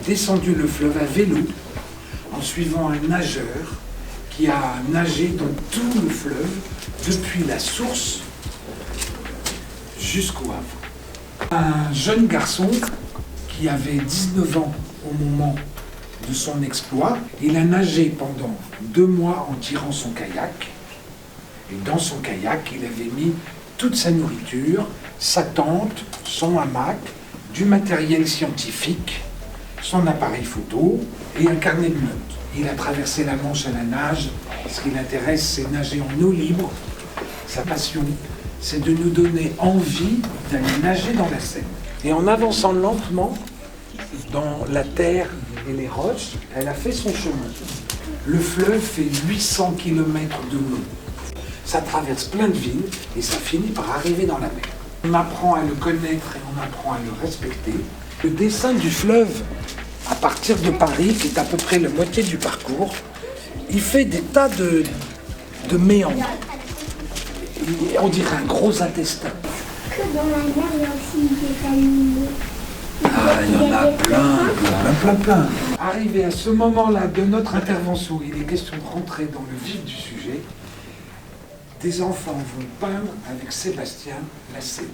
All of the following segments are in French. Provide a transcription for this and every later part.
descendu le fleuve à vélo en suivant un nageur qui a nagé dans tout le fleuve depuis la source jusqu'au Havre. Un jeune garçon qui avait 19 ans au moment de son exploit, il a nagé pendant 2 mois en tirant son kayak. Et dans son kayak, il avait mis toute sa nourriture, sa tente, son hamac, du matériel scientifique, son appareil photo et un carnet de notes. Il a traversé la Manche à la nage. Ce qui l'intéresse, c'est nager en eau libre. Sa passion, c'est de nous donner envie d'aller nager dans la Seine. Et en avançant lentement dans la terre et les roches, elle a fait son chemin. Le fleuve fait 800 km de long. Ça traverse plein de villes et ça finit par arriver dans la mer. On apprend à le connaître et on apprend à le respecter. Le dessin du fleuve, à partir de Paris, qui est à peu près la moitié du parcours, il fait des tas de méandres. On dirait un gros intestin. Que dans la mer, il y a aussi des animaux. Ah, il y en a plein. Arrivé à ce moment-là de notre intervention, il est question de rentrer dans le vif du sujet. Des enfants vont peindre avec Sébastien la Seine.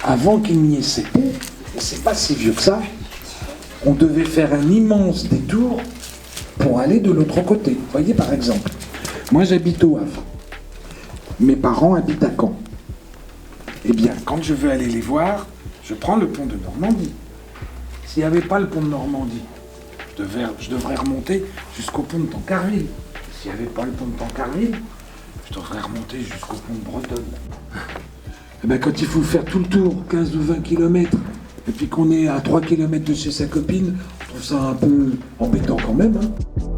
Avant qu'il n'y ait ces ponts, et c'est pas si vieux que ça, on devait faire un immense détour pour aller de l'autre côté. Vous voyez, par exemple, moi j'habite au Havre. Mes parents habitent à Caen. Eh bien, quand je veux aller les voir, je prends le pont de Normandie. S'il n'y avait pas le pont de Normandie, je devrais remonter jusqu'au pont de Tancarville. S'il n'y avait pas le pont de Tancarville, je devrais remonter jusqu'au pont de Bretonne. Eh bien, quand il faut faire tout le tour, 15 ou 20 km, et puis qu'on est à 3 km de chez sa copine, on trouve ça un peu embêtant quand même. Hein.